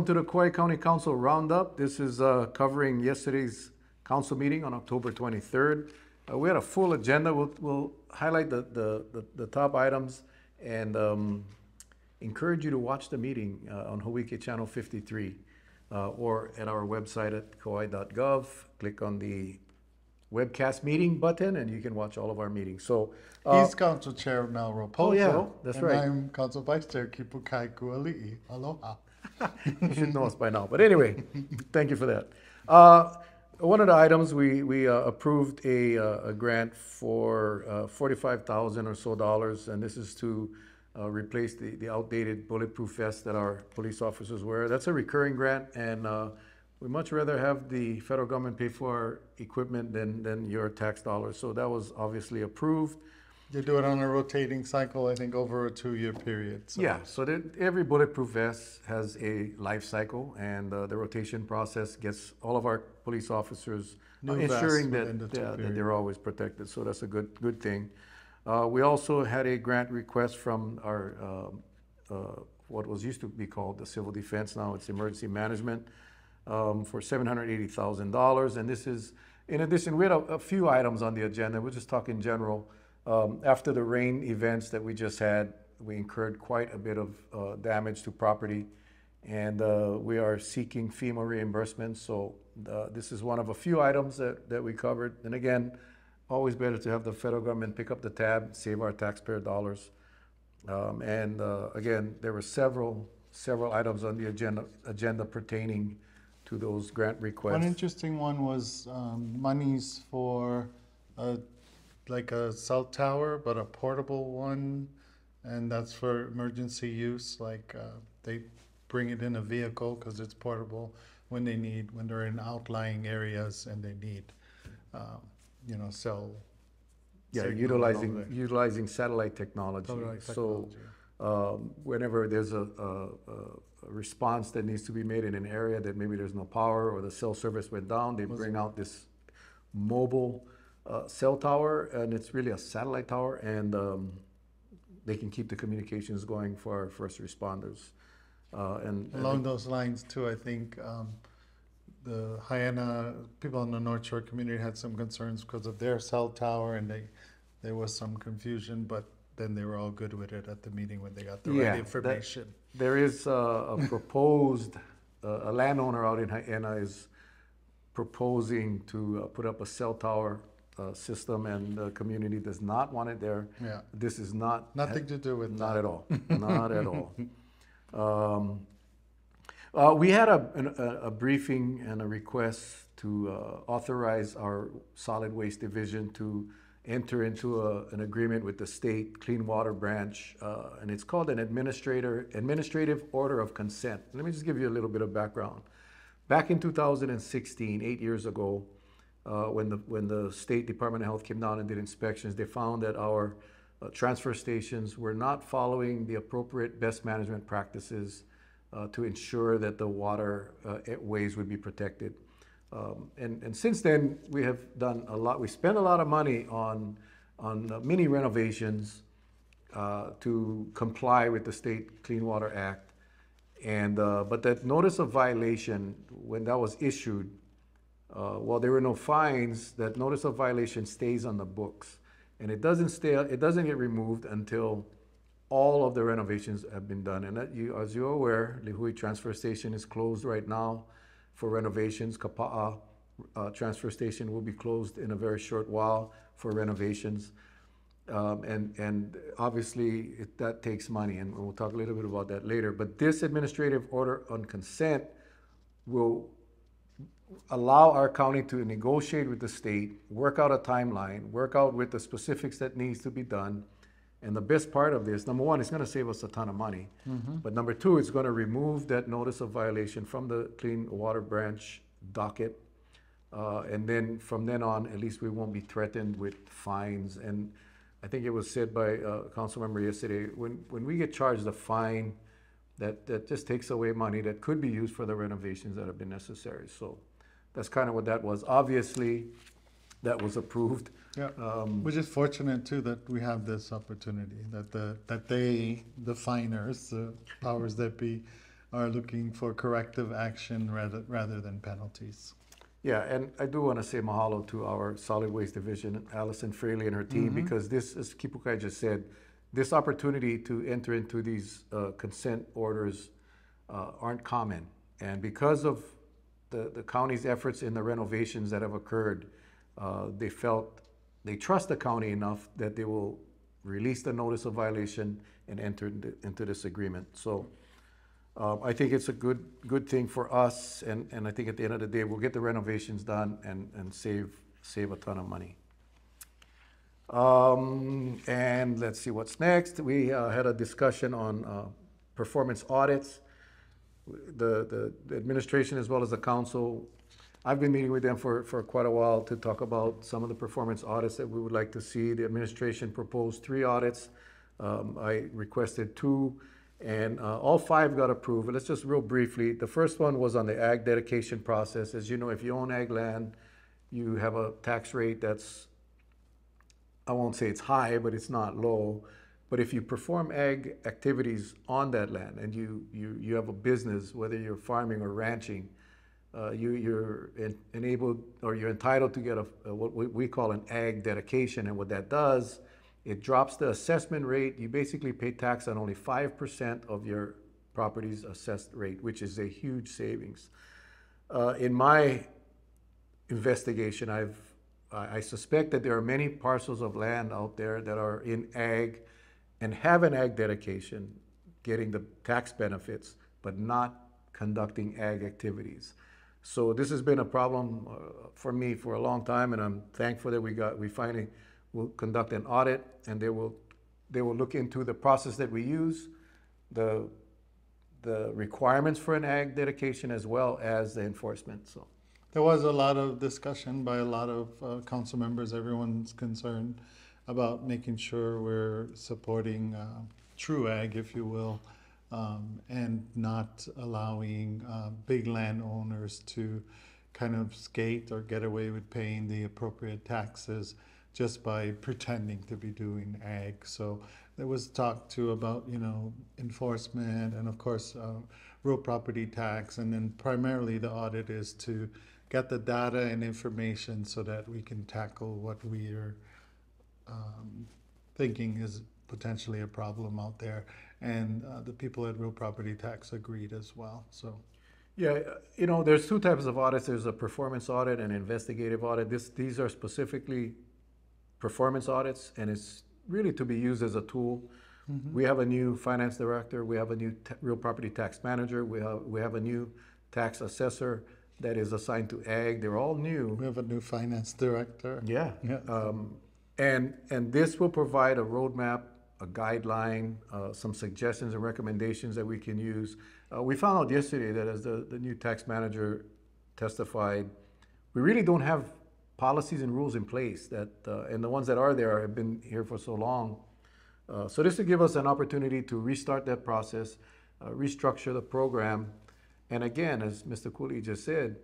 to the Kauai County Council Roundup. This is covering yesterday's council meeting on October 23rd. We had a full agenda. We'll highlight the top items and encourage you to watch the meeting on Hawaii Channel 53 or at our website at kauai.gov. Click on the webcast meeting button and you can watch all of our meetings. So he's council chair now, Rapozo. Oh yeah, that's and right. I'm council vice chair, Kipukai, Kualii. Aloha. You should know us by now. But anyway, thank you for that. One of the items we approved a grant for $45,000 or so dollars, and this is to replace the outdated bulletproof vests that our police officers wear. That's a recurring grant, and we much rather have the federal government pay for our equipment than your tax dollars. So that was obviously approved. You do it on a rotating cycle, I think, over a 2-year period. So. Yeah, so every bulletproof vest has a life cycle, and the rotation process gets all of our police officers ensuring that they're always protected. So that's a good thing. We also had a grant request from our what was used to be called the Civil Defense, now it's Emergency Management, for $780,000. And this is, in addition, we had a few items on the agenda. We'll just talk in general. After the rain events that we just had, we incurred quite a bit of damage to property, and we are seeking FEMA reimbursement. So this is one of a few items that we covered. And again, always better to have the federal government pick up the tab, save our taxpayer dollars. Again, there were several items on the agenda pertaining to those grant requests. One interesting one was monies for like a cell tower, but a portable one, and that's for emergency use. Like they bring it in a vehicle because it's portable when they're in outlying areas and they need, cell. Yeah, utilizing satellite technology. So whenever there's a response that needs to be made in an area that maybe there's no power or the cell service went down, they bring out this mobile cell tower, and it's really a satellite tower, and they can keep the communications going for our first responders. And along those lines too, I think the Hyanna people in the North Shore community had some concerns because of their cell tower, and there was some confusion, but then they were all good with it at the meeting when they got the right information. There is a proposed, a landowner out in Hyanna is proposing to put up a cell tower system, and the community does not want it there. Yeah. This is nothing to do with not that. At all. Not at all. We had a briefing and a request to authorize our solid waste division to enter into an agreement with the state clean water branch, and it's called an administrative order of consent. Let me just give you a little bit of background. Back in 2016, 8 years ago, when the State Department of Health came down and did inspections, they found that our transfer stations were not following the appropriate best management practices to ensure that the waterways would be protected. And since then, we have done a lot. We spent a lot of money on mini renovations to comply with the State Clean Water Act. And but that notice of violation, when that was issued, while there were no fines, that notice of violation stays on the books, and it doesn't get removed until all of the renovations have been done. And as you're aware, Lihue Transfer Station is closed right now for renovations. Kapa'a Transfer Station will be closed in a very short while for renovations. And obviously that takes money, and we'll talk a little bit about that later. But this administrative order on consent will allow our county to negotiate with the state, work out a timeline, work out with the specifics that needs to be done. And the best part of this, number one, it's going to save us a ton of money. Mm-hmm. But number two, it's going to remove that notice of violation from the Clean Water Branch docket. And then from then on, at least we won't be threatened with fines. And I think it was said by a council member yesterday, when we get charged a fine, that just takes away money that could be used for the renovations that have been necessary. So that's kind of what that was. Obviously, that was approved. Yeah, we're just fortunate too that we have this opportunity, that the finers, the powers that be, are looking for corrective action rather than penalties. Yeah, and I do want to say mahalo to our solid waste division, Allison Fraley and her team, because this, as Kipukai just said, this opportunity to enter into these consent orders aren't common. And because of the county's efforts in the renovations that have occurred, they trust the county enough that they will release the notice of violation and enter into this agreement. So I think it's a good thing for us, and I think at the end of the day, we'll get the renovations done and save a ton of money. And let's see what's next. We had a discussion on performance audits. The administration as well as the council, I've been meeting with them for quite a while to talk about some of the performance audits that we would like to see. The administration proposed 3 audits. I requested 2. And all 5 got approved. Let's just real briefly. The first one was on the ag dedication process. As you know, if you own ag land, you have a tax rate that's, I won't say it's high, but it's not low. But if you perform ag activities on that land and you have a business, whether you're farming or ranching, you're enabled or you're entitled to get what we call an ag dedication. And what that does, it drops the assessment rate. You basically pay tax on only 5% of your property's assessed rate, which is a huge savings. In my investigation, I suspect that there are many parcels of land out there that are in ag and have an ag dedication, getting the tax benefits, but not conducting ag activities. So this has been a problem for me for a long time, and I'm thankful that we finally will conduct an audit, and they will look into the process that we use, the requirements for an ag dedication, as well as the enforcement. So there was a lot of discussion by a lot of council members. Everyone's concerned about making sure we're supporting true ag, if you will, and not allowing big landowners to kind of skate or get away with paying the appropriate taxes just by pretending to be doing ag. So there was talk too about, enforcement and of course real property tax, and then primarily the audit is to get the data and information so that we can tackle what we are thinking is potentially a problem out there. And the people at real property tax agreed as well. So yeah, there's 2 types of audits. There's a performance audit and investigative audit. These are specifically performance audits, and it's really to be used as a tool. We have a new finance director. We have a new real property tax manager. We have a new tax assessor that is assigned to ag. They're all new. We have a new finance director. Yeah. And this will provide a roadmap, a guideline, some suggestions and recommendations that we can use. We found out yesterday that as the new tax manager testified, we really don't have policies and rules in place that, and the ones that are there have been here for so long. So this will give us an opportunity to restart that process, restructure the program. And again, as Mr. Kualii just said,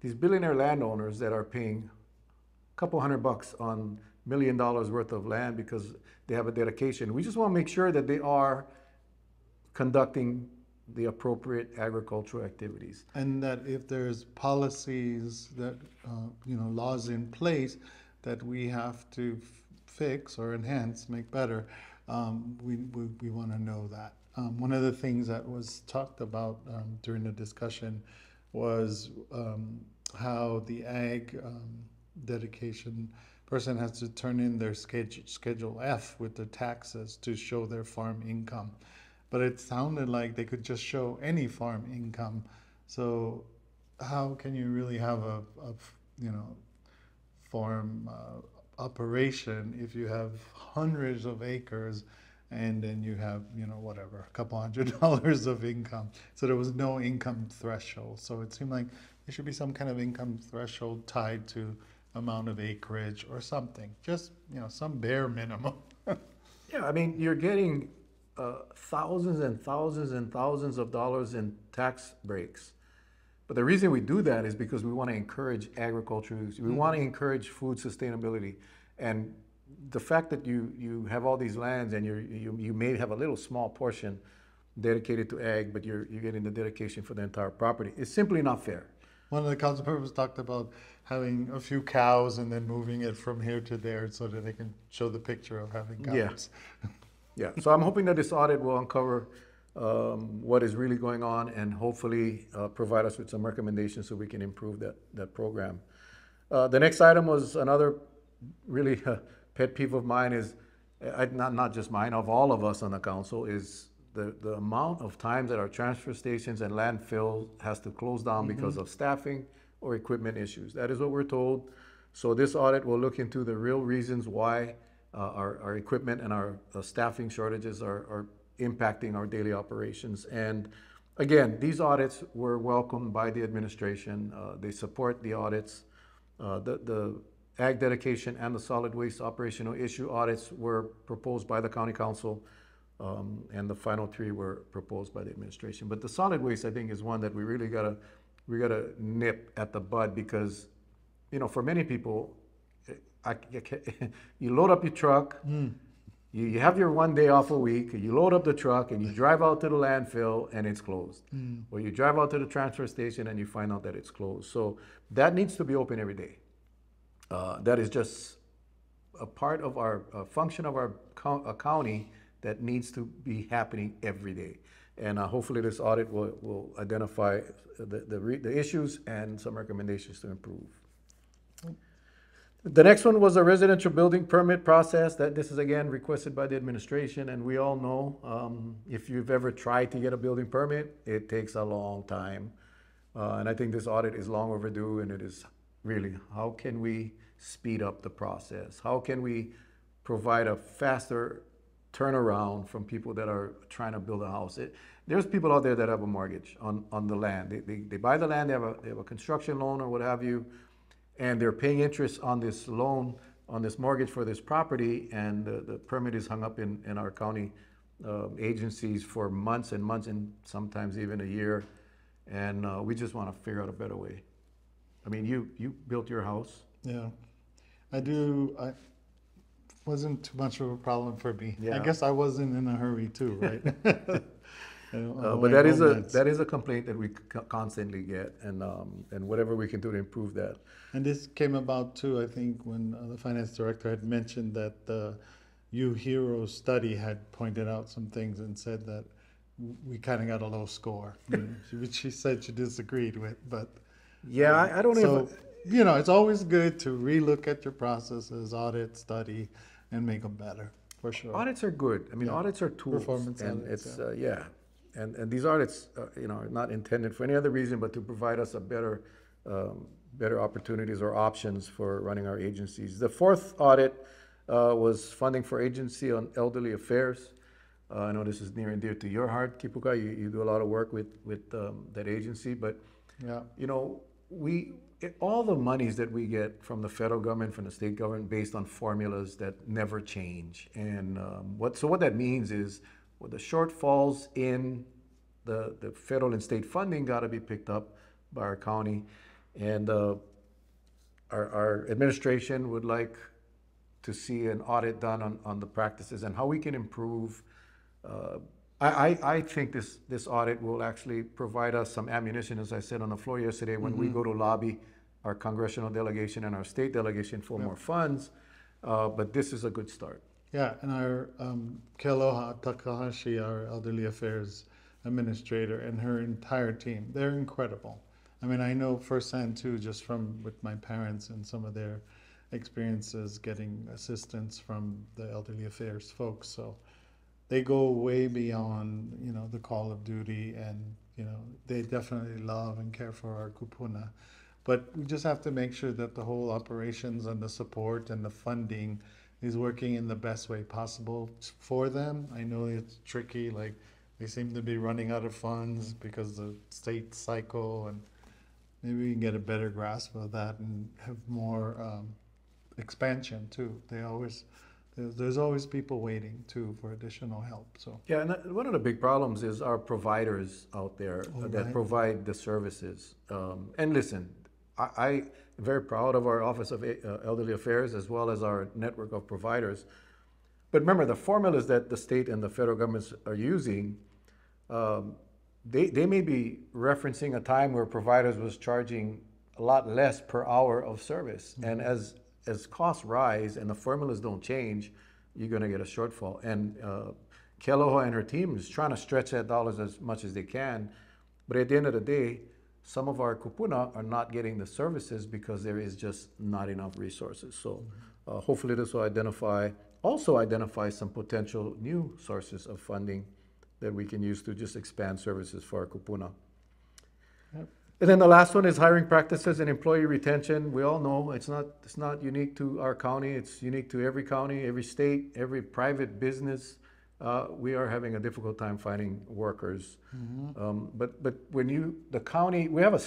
these billionaire landowners that are paying a couple $100 on $1 million worth of land because they have a dedication, we just want to make sure that they are conducting the appropriate agricultural activities. And that if there's policies that, laws in place that we have to fix or enhance, make better, we want to know that. One of the things that was talked about during the discussion was how the ag dedication person has to turn in their Schedule F with the taxes to show their farm income. But it sounded like they could just show any farm income. So how can you really have a farm operation if you have hundreds of acres and then you have, whatever, a couple $100 of income? So there was no income threshold. So it seemed like there should be some kind of income threshold tied to amount of acreage or something. Just, some bare minimum. Yeah, I mean, you're getting thousands and thousands and thousands of dollars in tax breaks. But the reason we do that is because we want to encourage agriculture. We want to encourage food sustainability. And the fact that you have all these lands and you may have a little small portion, dedicated to ag, but you're getting the dedication for the entire property. It's simply not fair. One of the council members talked about having a few cows and then moving it from here to there so that they can show the picture of having Yeah. cows. Yeah, so I'm hoping that this audit will uncover what is really going on and hopefully provide us with some recommendations so we can improve that program. The next item was another really pet peeve of mine is, not just mine, of all of us on the council, is the amount of times that our transfer stations and landfill has to close down because of staffing or equipment issues. That is what we're told. So this audit will look into the real reasons why our equipment and our staffing shortages are impacting our daily operations. And again, these audits were welcomed by the administration. They support the audits. The ag dedication and the solid waste operational issue audits were proposed by the county council, and the final three were proposed by the administration. But the solid waste, I think, is one that we really gotta nip at the bud, because, for many people, you load up your truck, you have your 1 day off a week, you load up the truck and you drive out to the landfill and it's closed. Or you drive out to the transfer station and you find out that it's closed. So that needs to be open every day. That is just a part of our function of our county that needs to be happening every day. And hopefully this audit will identify the issues and some recommendations to improve. The next one was a residential building permit process. This is again requested by the administration, and we all know if you've ever tried to get a building permit, it takes a long time. And I think this audit is long overdue, and it is really, how can we speed up the process? How can we provide a faster turnaround from people that are trying to build a house? There's people out there that have a mortgage on the land. They buy the land, they have a construction loan or what have you, and they're paying interest on this loan, on this mortgage for this property, and the permit is hung up in our county agencies for months and months, and sometimes even a year. And we just want to figure out a better way. I mean, you built your house. Yeah, I do. I wasn't too much of a problem for me. Yeah. I guess I wasn't in a hurry too, right? But that is a complaint that we constantly get, and whatever we can do to improve that. And this came about too, I think, when the finance director had mentioned that the U Hero study had pointed out some things and said that we kind of got a low score, which she said she disagreed with. But yeah, I don't know. So, it's always good to relook at your processes, audit, study, and make them better, for sure. Audits are good. I mean, audits are tools. Performance and audits, it's and these audits, are not intended for any other reason but to provide us a better opportunities or options for running our agencies. The fourth audit was funding for Agency on Elderly Affairs. I know this is near and dear to your heart, Kipukai. You do a lot of work with that agency, but all the monies that we get from the federal government, from the state government, based on formulas that never change. And what that means is, the shortfalls in the federal and state funding got to be picked up by our county. And our administration would like to see an audit done on the practices and how we can improve. I think this audit will actually provide us some ammunition, as I said on the floor yesterday, when we go to lobby our congressional delegation and our state delegation for more funds. But this is a good start. Yeah, and our Kealoha Takahashi, our Elderly Affairs Administrator, and her entire team, they're incredible. I mean, I know firsthand too, just with my parents and some of their experiences getting assistance from the Elderly Affairs folks. So they go way beyond, the call of duty, and, they definitely love and care for our kupuna. But we just have to make sure that the whole operations and the support and the funding is working in the best way possible for them. I know it's tricky, like they seem to be running out of funds because of the state cycle, and maybe we can get a better grasp of that and have more expansion too. There's always people waiting too for additional help. So yeah, and one of the big problems is our providers out there that provide the services. And listen, I'm very proud of our Office of Elderly Affairs as well as our network of providers. But remember, the formulas that the state and the federal governments are using, they may be referencing a time where providers was charging a lot less per hour of service. And as costs rise and the formulas don't change, you're going to get a shortfall. And Kealoha and her team is trying to stretch that dollars as much as they can. But at the end of the day, some of our kupuna are not getting the services because there is just not enough resources. So hopefully this will also identify some potential new sources of funding that we can use to just expand services for our kupuna. Yep. And then the last one is hiring practices and employee retention. We all know it's not unique to our county. It's unique to every county, every state, every private business. We are having a difficult time finding workers. But when the county, we have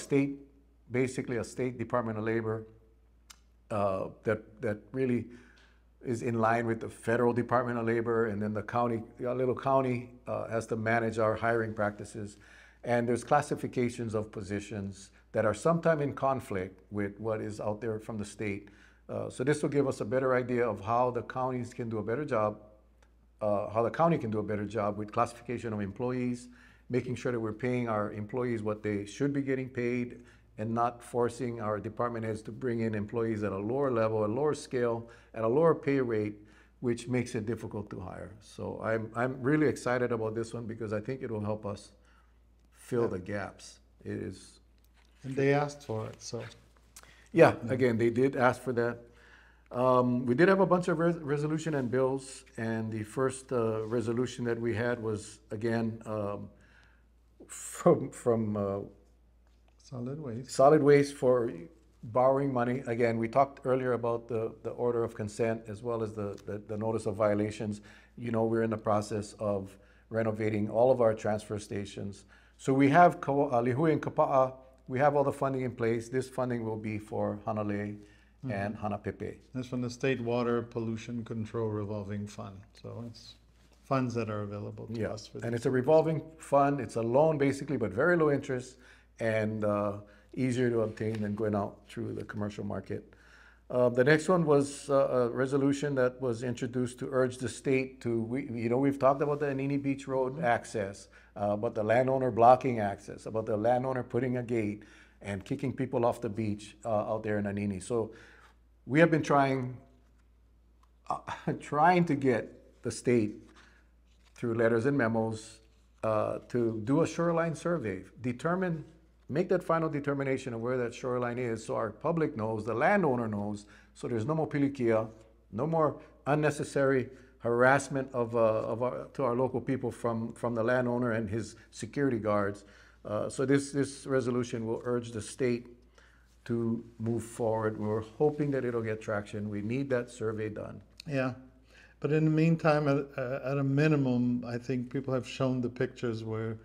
basically a state Department of Labor that really is in line with the federal Department of Labor, and then the county, a little county has to manage our hiring practices. And there's classifications of positions that are sometimes in conflict with what is out there from the state. So this will give us a better idea of how the counties can do a better job, how the county can do a better job with classification of employees, making sure that we're paying our employees what they should be getting paid, and not forcing our department heads to bring in employees at a lower level, a lower scale, at a lower pay rate, which makes it difficult to hire. So I'm really excited about this one because I think it will help us fill the gaps. It is. And they asked for it, so. Yeah, again, they did ask for that. We did have a bunch of resolution and bills, and the first resolution that we had was, again, from Solid waste for borrowing money. Again, we talked earlier about the order of consent as well as the notice of violations. You know, we're in the process of renovating all of our transfer stations. So we have Lihui and Kapa'a, we have all the funding in place. This funding will be for Hanalei and Hanapepe. That's from the State Water Pollution Control Revolving Fund. So it's funds that are available to us for this. And it's a revolving fund. It's a loan basically, but very low interest and easier to obtain than going out through the commercial market. The next one was a resolution that was introduced to urge the state to, we've talked about the Anini Beach Road access, about the landowner blocking access, about the landowner putting a gate and kicking people off the beach out there in Anini. So we have been trying to get the state through letters and memos to do a shoreline survey, make that final determination of where that shoreline is so our public knows, the landowner knows, so there's no more pilikia, no more unnecessary harassment to our local people from the landowner and his security guards. So this resolution will urge the state to move forward. We're hoping that it'll get traction. We need that survey done. Yeah. But in the meantime, at a minimum, I think people have shown the pictures where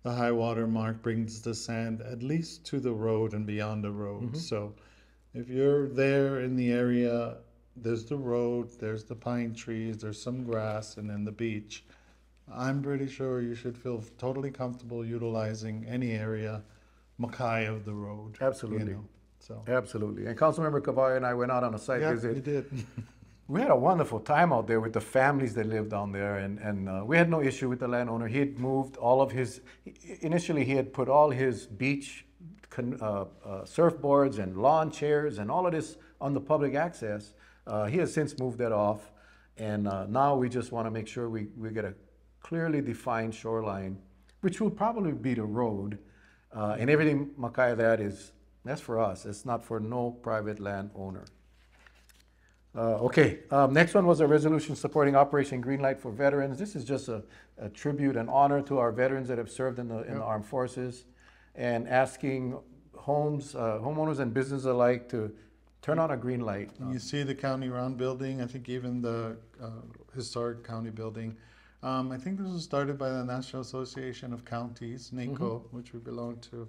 the high water mark brings the sand at least to the road and beyond the road. So if you're there in the area, there's the road, there's the pine trees, there's some grass, and then the beach. I'm pretty sure you should feel totally comfortable utilizing any area, Makai of the road. Absolutely. So. Absolutely. And Councilmember Kauai and I went out on a site visit. Yeah, you did. We had a wonderful time out there with the families that lived down there, and we had no issue with the landowner. He had moved initially he had put all his beach surfboards and lawn chairs and all of this on the public access. He has since moved that off, and now we just want to make sure we get a clearly defined shoreline, which will probably be the road, and everything Makai that's for us. It's not for no private landowner. Next one was a resolution supporting Operation Greenlight for veterans. This is just a tribute and honor to our veterans that have served in the armed forces, and asking homeowners and businesses alike to turn on a green light. You see the county round building, I think even the historic county building. I think this was started by the National Association of Counties, NACO, which we belong to,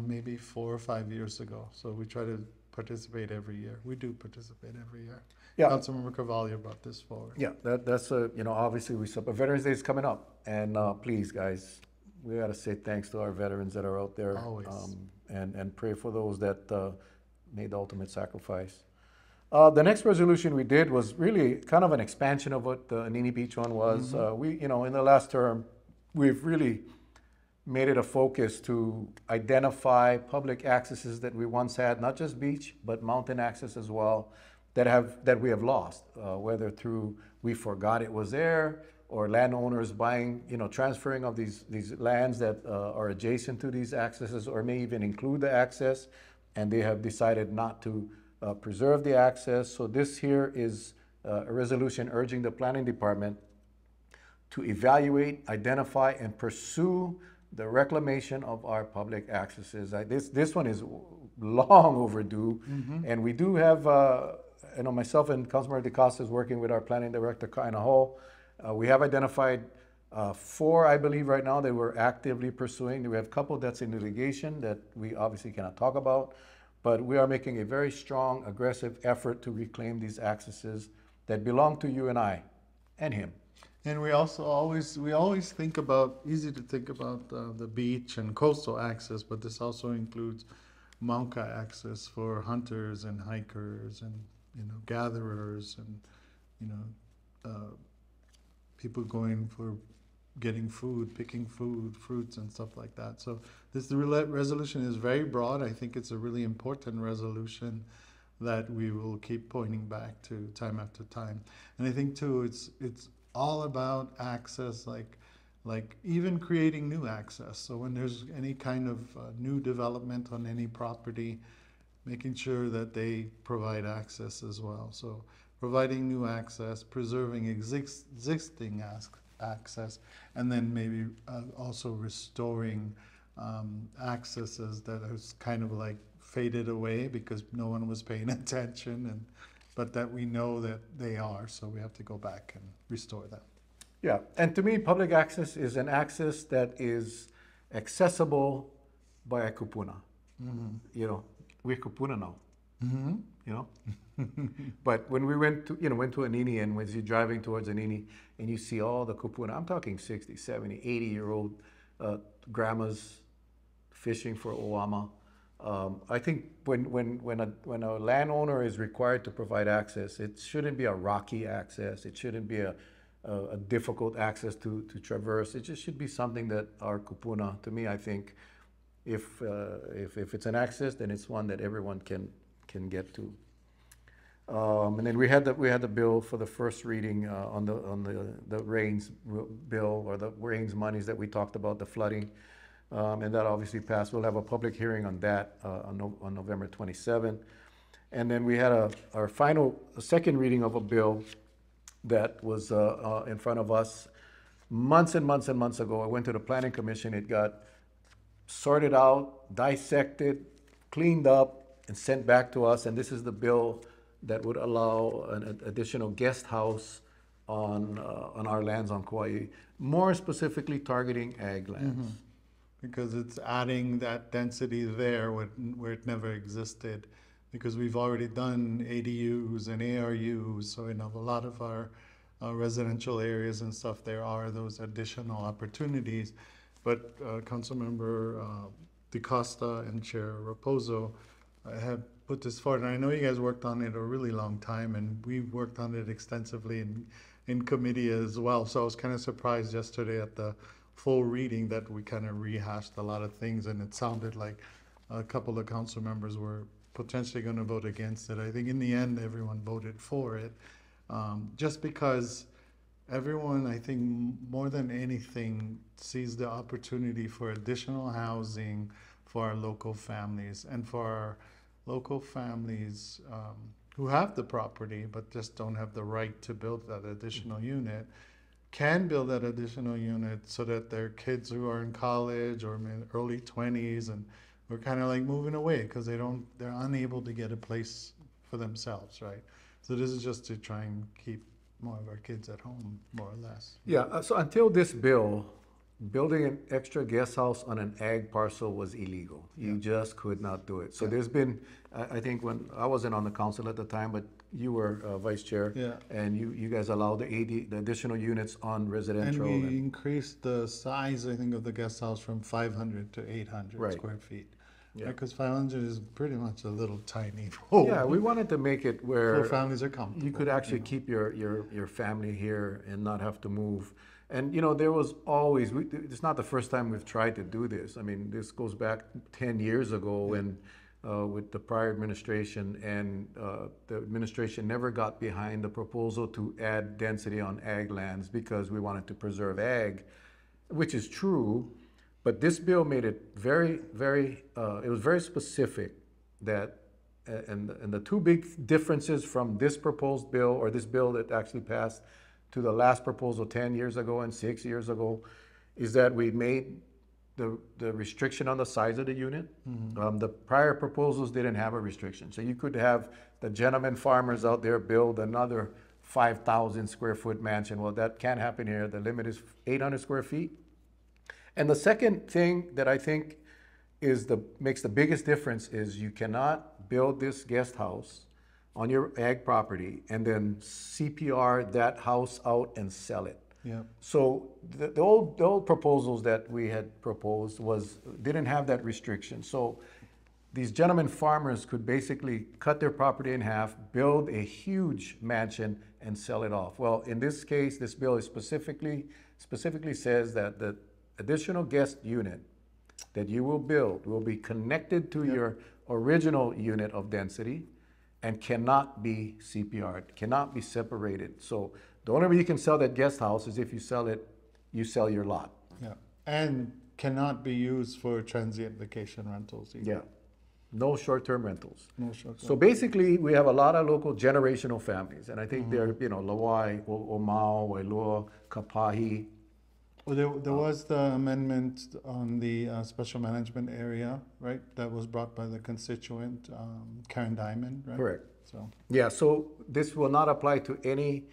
maybe 4 or 5 years ago. So we try to participate every year. We do participate every year. Yeah. Councilmember Carvalho brought this forward. Yeah, that's obviously Veterans Day is coming up, and please, guys, we got to say thanks to our veterans that are out there. Always. And pray for those that made the ultimate sacrifice. The next resolution we did was really kind of an expansion of what the Anini Beach one was. We, in the last term, we've really made it a focus to identify public accesses that we once had, not just beach, but mountain access as well, that we have lost, whether through we forgot it was there, or landowners buying, transferring of these lands that are adjacent to these accesses, or may even include the access, and they have decided not to preserve the access. So this here is a resolution urging the planning department to evaluate, identify, and pursue the reclamation of our public accesses. This one is long overdue, and we do have, myself and Councilmember DeCosta is working with our planning director, Kaina Ho. We have identified 4, I believe, right now that we're actively pursuing. We have a couple that's in litigation that we obviously cannot talk about, but we are making a very strong, aggressive effort to reclaim these accesses that belong to you and I, and him. And we also always think about, easy to think about the beach and coastal access, but this also includes Mauka access for hunters and hikers and gatherers and people going for getting food, picking food, fruits and stuff like that. So this resolution is very broad. I think it's a really important resolution that we will keep pointing back to time after time. And I think too, it's all about access, like even creating new access. So when there's any kind of new development on any property, making sure that they provide access as well. So providing new access, preserving existing access, and then maybe also restoring accesses that has kind of like faded away because no one was paying attention, but that we know that they are, so we have to go back and restore them. Yeah, and to me, public access is an access that is accessible by a kupuna. We're kupuna now. But when we went to Anini, and when you're driving towards Anini and you see all the kupuna, I'm talking 60, 70, 80-year-old grandmas fishing for Oama. I think when a landowner is required to provide access, it shouldn't be a rocky access. It shouldn't be a difficult access to traverse. It just should be something that our kupuna, to me, I think, if it's an access, then it's one that everyone can get to. And then we had the bill for the first reading on the rains bill, or the rains monies that we talked about, the flooding. And that obviously passed. We'll have a public hearing on that on November 27th. And then we had our second reading of a bill that was in front of us months and months and months ago. I went to the Planning Commission. It got sorted out, dissected, cleaned up, and sent back to us. And this is the bill that would allow an additional guest house on our lands on Kauai, more specifically targeting ag lands. Because it's adding that density there where it never existed, because we've already done ADUs and ARUs, so in a lot of our residential areas and stuff, there are those additional opportunities. But Councilmember DeCosta and Chair Rapozo have put this forward, and I know you guys worked on it a really long time, and we've worked on it extensively in committee as well. So I was kind of surprised yesterday at the full reading that we kind of rehashed a lot of things, and it sounded like a couple of council members were potentially going to vote against it. I think in the end everyone voted for it, just because everyone, I think more than anything, sees the opportunity for additional housing for our local families, and for our local families who have the property but just don't have the right to build that additional unit, can build that additional unit so that their kids who are in college or in early 20s, and we're kind of like moving away because they're unable to get a place for themselves, right? So this is just to try and keep more of our kids at home, more or less. Yeah, so until this bill, building an extra guest house on an ag parcel was illegal. You just could not do it. So there's been, I think when I wasn't on the council at the time, but you were vice chair, and you guys allowed the additional units on residential. And we increased the size, I think, of the guest house from 500 to 800 square feet. Yeah, because 500 is pretty much a little tiny home. Yeah, we wanted to make it where families are comfortable. You could actually keep your family here and not have to move. And you know, there was always, it's not the first time we've tried to do this. I mean, this goes back 10 years ago when with the prior administration, and the administration never got behind the proposal to add density on ag lands because we wanted to preserve ag, which is true. But this bill made it very, very, it was very specific that, and the two big differences from this proposed bill, or this bill that actually passed, to the last proposal 10 years ago and 6 years ago, is that we made the restriction on the size of the unit. The prior proposals didn't have a restriction. So you could have the gentleman farmers out there build another 5,000 square foot mansion. Well, that can't happen here. The limit is 800 square feet. And the second thing that I think makes the biggest difference is you cannot build this guest house on your ag property and then CPR that house out and sell it. Yeah. So the old proposals that we had proposed didn't have that restriction. So these gentlemen farmers could basically cut their property in half, build a huge mansion, and sell it off. Well, in this case, this bill is specifically says that the additional guest unit that you will build will be connected to your original unit of density and cannot be CPR'd, cannot be separated. So the only way you can sell that guest house is if you sell your lot. Yeah. And cannot be used for transient vacation rentals either. Yeah. No short-term rentals. No short-term. So basically, we have a lot of local generational families, and I think they're, you know, Lauai, Omao, Wailua, Kapahi. Well, there was the amendment on the special management area, right? That was brought by the constituent, Karen Diamond, right? Correct. So Yeah, so this will not apply to any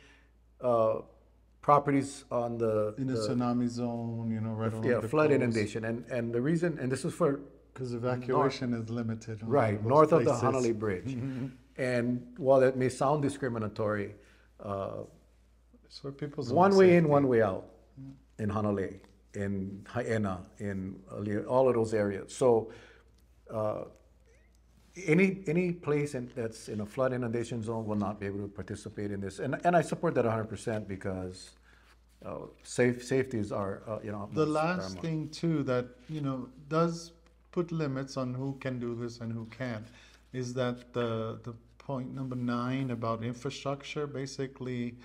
properties on in the tsunami zone, you know, right along the flood coast. inundation. And the reason, and this is for, Because evacuation is limited. on right, those north of the places. Hanalei Bridge. And while that may sound discriminatory, It's for people's one own way in, safety. one way out in Hanalei, in Haena, in all of those areas. So any place that's in a flood inundation zone will not be able to participate in this. And I support that 100% because safety is our, you know, The utmost last paramount. thing too that, you know, does put limits on who can do this and who can't is that the point number 9 about infrastructure, basically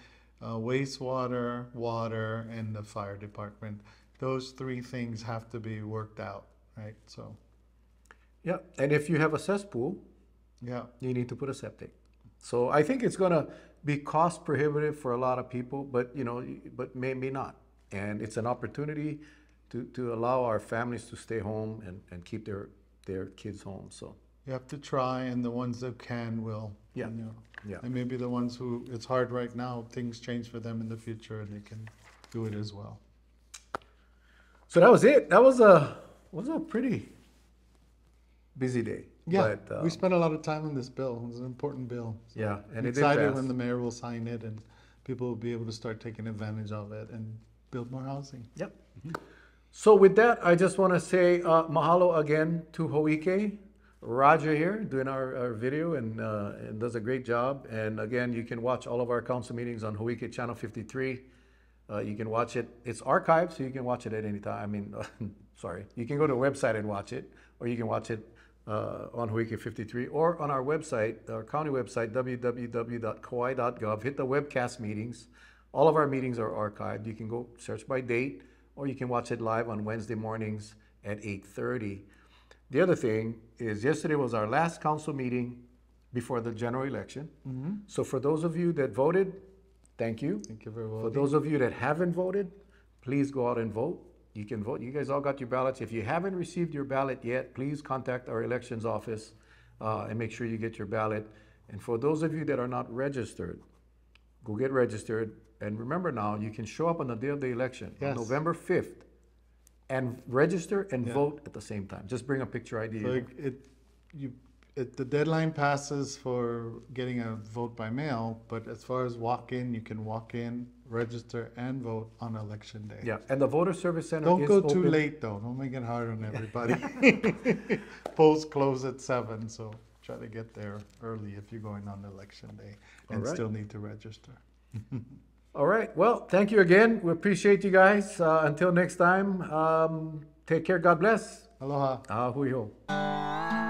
wastewater, water, and the fire department. Those 3 things have to be worked out, right? So, Yeah, and if you have a cesspool, yeah. you need to put a septic. So I think it's gonna be cost prohibitive for a lot of people, but you know, but maybe not. And it's an opportunity to allow our families to stay home and keep their kids home. So You have to try, and the ones that can will. Yeah. You know. yeah. And maybe the ones who it's hard right now, things change for them in the future, and they can do it as well. So that was it. That was a pretty busy day. Yeah, But, we spent a lot of time on this bill. It was an important bill. So yeah, and I'm it did excited pass. when the mayor will sign it and people will be able to start taking advantage of it and build more housing. Yep. So with that, I just want to say mahalo again to Hoike. Roger here doing our video and does a great job. And again, you can watch all of our council meetings on Hoike Channel 53. You can watch it. It's archived, so you can watch it at any time. I mean, sorry. You can go to the website and watch it, or you can watch it on Hoike 53 or on our website, our county website, www.kauai.gov. Hit the webcast meetings. All of our meetings are archived. You can go search by date, or you can watch it live on Wednesday mornings at 8:30. The other thing is yesterday was our last council meeting before the general election. So for those of you that voted, thank you. Thank you very For much. those of you that haven't voted, please go out and vote. You can vote. You guys all got your ballots. If you haven't received your ballot yet, please contact our elections office and make sure you get your ballot. And for those of you that are not registered, go get registered. And remember now, you can show up on the day of the election, on Yes. November 5th, and register and Yeah. vote at the same time. Just bring a picture ID. So the deadline passes for getting a vote by mail, but as far as walk-in, you can walk in, register, and vote on election day. Yeah, and the voter service center Don't is go too open. late though. Don't make it hard on everybody. Polls close at 7, so try to get there early if you're going on election day and All right. still need to register. All right. Well, thank you again. We appreciate you guys. Until next time, take care. God bless. Aloha. Hui ho.